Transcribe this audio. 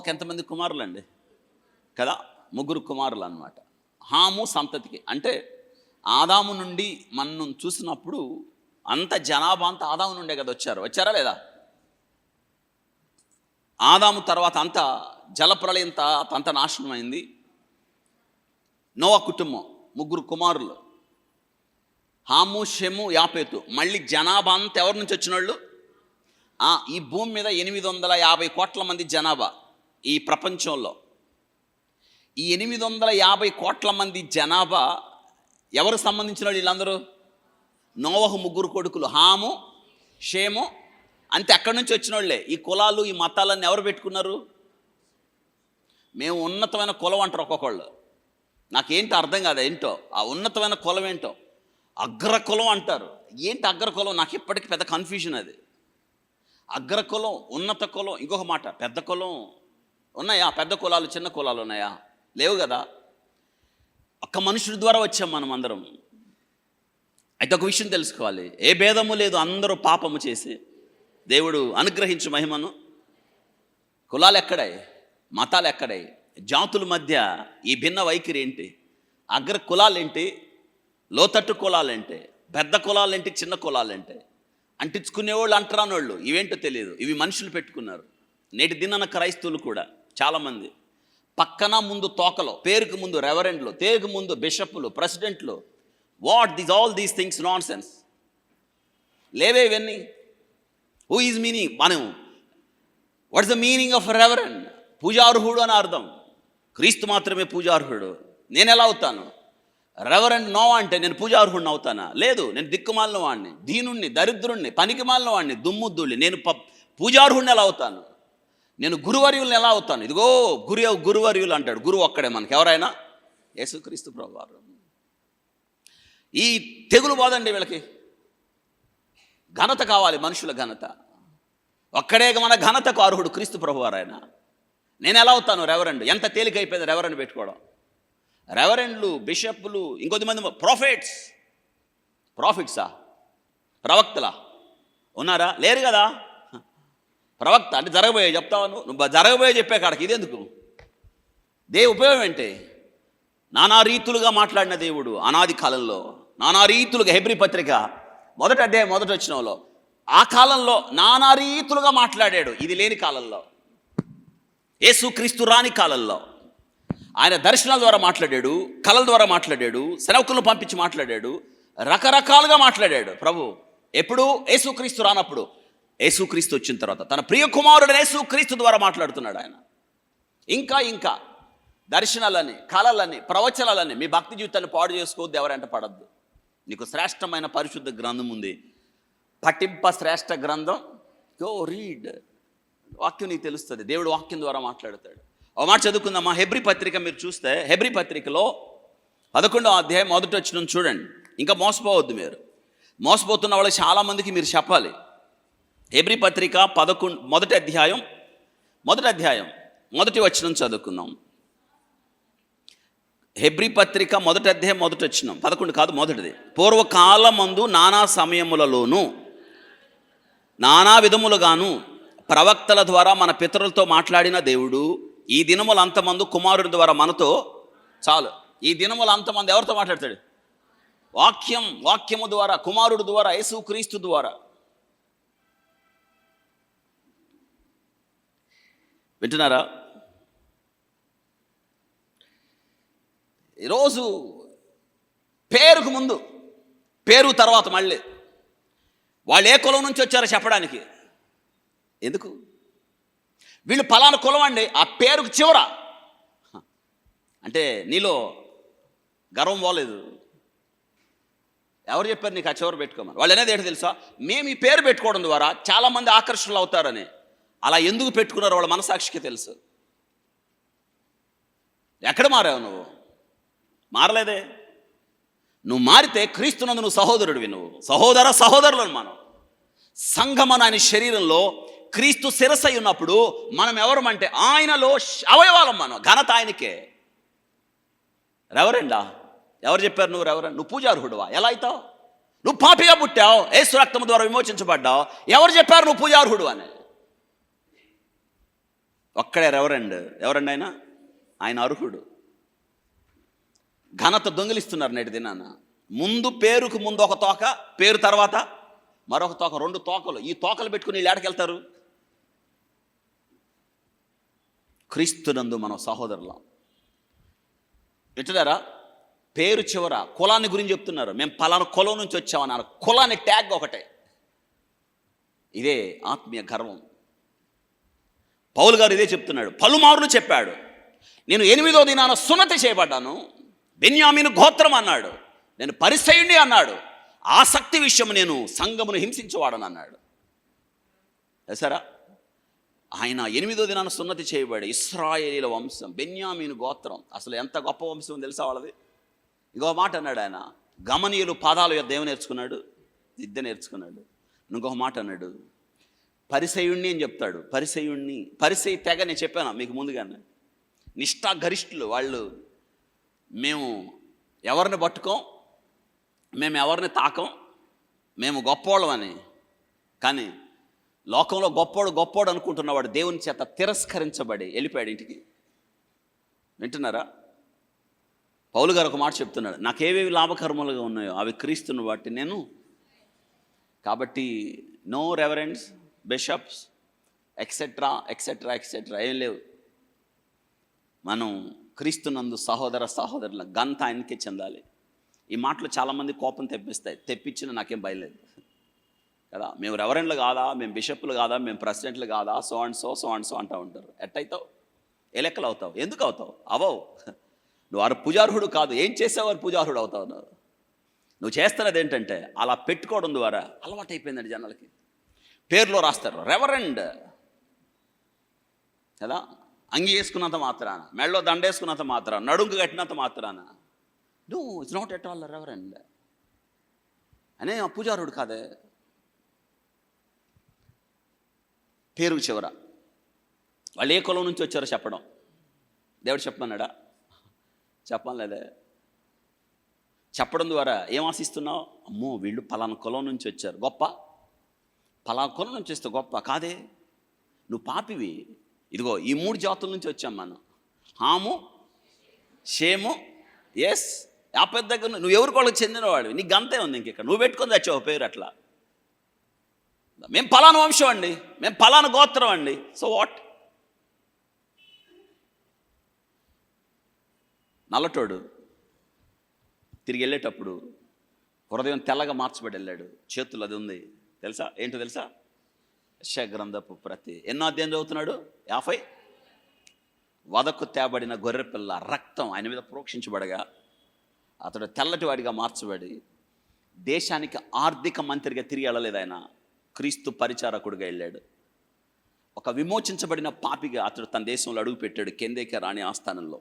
నోవాహుకి ఎంతమంది కుమారులు అండి కదా? 3 కుమారులు అన్నమాట. హాము సంతతికి అంటే ఆదాము నుండి మనం చూసినప్పుడు అంత జనాభా అంతా ఆదాము నుండే కదా వచ్చారా లేదా? ఆదాము తర్వాత అంతా జలప్రళయంతో అంత నాశనం అయింది. నోవా కుటుంబం 3 కుమారులు, హాము, షెము, యాపేతు. మళ్ళీ జనాభా అంతా ఎవరి నుంచి వచ్చిన వాళ్ళు? ఈ భూమి మీద 850 కోట్ల మంది జనాభా ఈ ప్రపంచంలో. ఈ 850 కోట్ల మంది జనాభా ఎవరికి సంబంధించిన వాళ్ళు? వీళ్ళందరూ నోవహు 3 కొడుకులు, హాము, షేము. అంతే, అక్కడి నుంచి వచ్చిన వాళ్ళే. ఈ కులాలు, ఈ మతాలన్నీ ఎవరు పెట్టుకున్నారు? మేము ఉన్నతమైన కులం అంటారు ఒక్కొక్కళ్ళు. నాకేంటో అర్థం కాదు, ఏంటో ఆ ఉన్నతమైన కులం ఏంటో. అగ్రకులం అంటారు. ఏంటి అగ్రకులం? నాకు ఇప్పటికీ పెద్ద కన్ఫ్యూజన్ అది. అగ్రకులం, ఉన్నత కులం, ఇంకొక మాట పెద్ద కులం. ఉన్నాయా పెద్ద కులాలు, చిన్న కులాలు ఉన్నాయా? లేవు కదా. ఒక్క మనుషుడి ద్వారా వచ్చాం మనం అందరం. అయితే ఒక విషయం తెలుసుకోవాలి, ఏ భేదము లేదు, అందరూ పాపము చేసి దేవుడు అనుగ్రహించు మహిమను. కులాలు ఎక్కడాయి, మతాలు ఎక్కడాయి, జాతుల మధ్య ఈ భిన్న వైఖరి ఏంటి? అగ్ర కులాలేంటి, లోతట్టు కులాలేంటి, పెద్ద కులాలేంటి, చిన్న కులాలేంటి, అంటించుకునేవాళ్ళు, అంటరానోళ్ళు, ఇవేంటో తెలియదు. ఇవి మనుషులు పెట్టుకున్నారు. నేటి దినాన క్రైస్తవులు కూడా చాలామంది పక్కన ముందు తోకలో, పేరుకు ముందు రెవరెండ్లు, తేరుకు ముందు బిషప్లు, ప్రెసిడెంట్లు. All these things nonsense. లేవే ఇవన్నీ. Who is meaning? What's the meaning of reverend? పూజార్హుడు అని అర్థం. క్రీస్తు మాత్రమే పూజార్హుడు. నేను ఎలా అవుతాను? రెవరెండ్ నోవా అంటే నేను పూజార్హుడిని అవుతానా? లేదు, నేను దిక్కుమాలిన వాడిని, దీనుణ్ణి, దరిద్రుణ్ణి, పనికి మాలిన వాడిని, దుమ్ముద్దుల్ని. నేను పూజార్హుడిని ఎలా అవుతాను? నేను గురువర్యుల్ని ఎలా అవుతాను? ఇదిగో గురువర్యులు అంటాడు. గురువు ఒక్కడే మనకి. ఎవరైనా యేసుక్రీస్తు ప్రభువారు. ఈ తెగులు బాదండి వీళ్ళకి. ఘనత కావాలి, మనుషుల ఘనత. ఒక్కడే మన ఘనతకు అర్హుడు క్రీస్తు ప్రభువారు. ఆయన నేను ఎలా అవుతాను? రెవరెండ్. ఎంత తేలికైపోయింది రెవరెండ్ పెట్టుకోవడం. రెవరెండ్లు, బిషప్లు, ఇంకొద్దిమంది ప్రాఫిట్సా, ప్రవక్తలా ఉన్నారా? లేరు కదా. ప్రవక్త అంటే జరగబోయే చెప్తావా? నువ్వు జరగబోయే చెప్పే కాడికి ఇదెందుకు? ఉపయోగం ఏంటి? నానా రీతులుగా మాట్లాడిన దేవుడు అనాది కాలంలో, నానా రీతులుగా. హెబ్రీ పత్రిక 1వ అధ్యాయం 1వ వచనంలో ఆ కాలంలో నానా రీతులుగా మాట్లాడాడు. ఇది లేని కాలంలో, యేసుక్రీస్తు రాని కాలంలో ఆయన దర్శనాల ద్వారా మాట్లాడాడు, కళల ద్వారా మాట్లాడాడు, సేవకులను పంపించి మాట్లాడాడు, రకరకాలుగా మాట్లాడాడు ప్రభు. ఎప్పుడు? యేసుక్రీస్తు రానప్పుడు. యేసుక్రీస్తు వచ్చిన తర్వాత తన ప్రియ కుమారుడు యేసుక్రీస్తు ద్వారా మాట్లాడుతున్నాడు ఆయన. ఇంకా దర్శనాలని, కళలని, ప్రవచనాలని. మీ భక్తి జీవితాన్ని పాడు చేసుకోవద్దు, ఎవరంట పడద్దు. నీకు శ్రేష్టమైన పరిశుద్ధ గ్రంథం ఉంది, పఠింప శ్రేష్ఠ గ్రంథం. Go read. వాక్యం నీకు తెలుస్తుంది. దేవుడు వాక్యం ద్వారా మాట్లాడతాడు. ఒక మాట చదువుకుందామా? హెబ్రీ పత్రిక మీరు చూస్తే, హెబ్రీ పత్రికలో 11వ అధ్యాయం 1వ వచనం చూడండి. ఇంకా మోసపోవద్దు మీరు. మోసపోతున్న వాళ్ళకి చాలామందికి మీరు చెప్పాలి. హెబ్రీ పత్రిక 1వ అధ్యాయం 1వ వచనం చదువుకుందాం. హెబ్రీ పత్రిక 1వ అధ్యాయం 1వ వచనం. 11 కాదు, 1ది. పూర్వకాలమందు నానా సమయములలోనూ నానా విధములుగాను ప్రవక్తల ద్వారా మన పితరులతో మాట్లాడిన దేవుడు ఈ దినములు అంతమంది కుమారుడి ద్వారా మనతో. చాలు. ఈ దినములు అంతమంది ఎవరితో మాట్లాడతాడు? వాక్యము ద్వారా, కుమారుడు ద్వారా, యేసుక్రీస్తు ద్వారా. వింటున్నారా? ఈరోజు పేరుకు ముందు, పేరు తర్వాత మళ్ళీ వాళ్ళు ఏ కులం నుంచి వచ్చారో చెప్పడానికి. ఎందుకు? వీళ్ళు పలానా కులం అండి, ఆ పేరుకు చివర. అంటే నీలో గర్వం పోలేదు. ఎవరు చెప్పారు నీకు ఆ చివర పెట్టుకోమని? వాళ్ళు అనేది ఏంటో తెలుసా? మేము ఈ పేరు పెట్టుకోవడం ద్వారా చాలామంది ఆకర్షణలు అవుతారని. అలా ఎందుకు పెట్టుకున్నారో వాళ్ళ మనసాక్షికి తెలుసు. ఎక్కడ మారావు నువ్వు? మారలేదే. నువ్వు మారితే క్రీస్తునందు నువ్వు సహోదరుడివి. నువ్వు సహోదరులను. మనం సంఘమన ఆయన శరీరంలో క్రీస్తు శిరస్సు ఉన్నప్పుడు మనం ఎవరమంటే ఆయనలో అవయవాలం. మనం ఘనత ఆయనకే. రెవరెండా? ఎవరు చెప్పారు నువ్వు రెవరెండ్? నువ్వు పూజార్హుడువా? ఎలా అవుతావు? నువ్వు పాపిగా పుట్టావు, యేసు రక్తము ద్వారా విమోచించబడ్డావు. ఎవరు చెప్పారు నువ్వు పూజార్హుడు అని? ఒక్కడే రెవరెండ్. ఎవరండి ఆయన? ఆయన అర్హుడు. ఘనత దొంగిలిస్తున్నారు నేటి దినాన. ముందు పేరుకు ముందు ఒక తోక, పేరు తర్వాత మరొక తోక, 2 తోకలు. ఈ తోకలు పెట్టుకుని వీళ్ళు ఏడకి వెళ్తారు? క్రీస్తునందు మనం సహోదరులం. వింటున్నారా? పేరు చివర కులాన్ని గురించి చెప్తున్నారు. మేము పలానా కులం నుంచి వచ్చామన్నారు. కులాన్ని ట్యాగ్ ఒకటే. ఇదే ఆత్మీయ గర్వం. పౌలు గారు ఇదే చెప్తున్నాడు, పలుమార్లు చెప్పాడు. నేను 8వ దినాన సున్నతి చేయబడ్డాను, బెన్యామీను గోత్రం అన్నాడు, నేను పరిసయ్యుణ్ణి అన్నాడు, ఆసక్తి విషయం నేను సంఘమును హింసించేవాడని అన్నాడు. సరా, ఆయన 8వ దినాన సున్నతి చేయబడి ఇశ్రాయేలీల వంశం, బెన్యామీను గోత్రం. అసలు ఎంత గొప్ప వంశం తెలుసా వాళ్ళది. ఇంకో మాట అన్నాడు ఆయన, గమనీయులు పాదాలు యొద్ద ఏమి నేర్చుకున్నాడు? విద్య నేర్చుకున్నాడు. ఇంకొక మాట అన్నాడు, పరిసయ్యుణ్ణి అని చెప్తాడు. పరిసయ్యుణ్ణి, పరిసయ్య తెగ నేను చెప్పాను మీకు ముందుగానే. నిష్ఠాగరిష్ఠులు వాళ్ళు. మేము ఎవరిని పట్టుకోం, మేము ఎవరిని తాకం, మేము గొప్పోళ్ళం అని. కానీ లోకంలో గొప్పోడు అనుకుంటున్నవాడు దేవుని చేత తిరస్కరించబడి వెళ్ళిపోయాడు ఇంటికి. వింటున్నారా? పౌలు గారు ఒక మాట చెప్తున్నాడు, నాకేవేవి లాభకర్మలుగా ఉన్నాయో అవి క్రీస్తుని బట్టి నేను. కాబట్టి no reverends, bishops, etcetera etcetera etcetera ఏం లేవు. మనం క్రీస్తునందు సహోదరుల ఘనత ఆయనకే చెందాలి. ఈ మాటలు చాలామంది కోపం తెప్పిస్తాయి. తెప్పించిన నాకేం భయలేదు కదా. మేము రెవరెండ్లు కాదా, మేము బిషప్లు కాదా, మేము ప్రెసిడెంట్లు కాదా, సో అండ్ సో అంటూ ఉంటారు. ఎట్టయితావు? ఏ లెక్కలు అవుతావు? ఎందుకు అవుతావు? అవవు. నువ్వు వారు పూజార్హుడు కాదు. ఏం చేసావు వారు పూజార్హుడు అవుతావు? నువ్వు చేస్తున్నది ఏంటంటే అలా పెట్టుకోవడం ద్వారా అలవాటు అయిపోయిందండి జనాలకి. పేరులో రాస్తారు రెవరెండ్ కదా. అంగి వేసుకున్నంత మాత్రాన, మెడలో దండ వేసుకున్నంత మాత్రాన, నడుంకు కట్టినంత మాత్రాన no, it's not at all reverend అనే పూజారుడు కాదే. పేరుకు చివర వాళ్ళు ఏ కులం నుంచి వచ్చారో చెప్పడం. దేవుడు చెప్పమన్నాడా? చెప్పలేదే. చెప్పడం ద్వారా ఏం ఆశిస్తున్నావు? అమ్మో వీళ్ళు పలానా కులం నుంచి వచ్చారు, గొప్ప. పలానా కులం నుంచి వస్తే గొప్ప కాదే, నువ్వు పాపివి. ఇదిగో ఈ 3 జాతుల నుంచి వచ్చాం మనం, హాము, షేము, ఎస్. యాపెత్ దగ్గర నువ్వు ఎవరి వాళ్ళకి చెందినవాడు, నీకు గంతే ఉంది. ఇంకెక్కడ నువ్వు పెట్టుకొని తెచ్చావు పేరు అట్లా. మేము పలానా వంశం అండి, మేము పలానా గోత్రం అండి. So what? నల్లటోడు తిరిగి వెళ్ళేటప్పుడు హృదయం తెల్లగా మార్చబడి వెళ్ళాడు. చేతులు అది ఉంది తెలుసా? ఏంటో తెలుసా? యెషయా గ్రంథపు ప్రతి ఎన్నో అధ్యాయం చదువుతున్నాడు? 50. వదకు తేబడిన గొర్రెపిల్ల రక్తం ఆయన మీద ప్రోక్షించబడగా అతడు తెల్లటి వాడిగా మార్చబడి దేశానికి ఆర్థిక మంత్రిగా తిరిగి వెళ్ళలేదు. ఆయన క్రీస్తు పరిచారకుడిగా వెళ్ళాడు. ఒక విమోచించబడిన పాపిగా అతడు తన దేశంలో అడుగు పెట్టాడు, కెందేకే రాణి ఆస్థానంలో.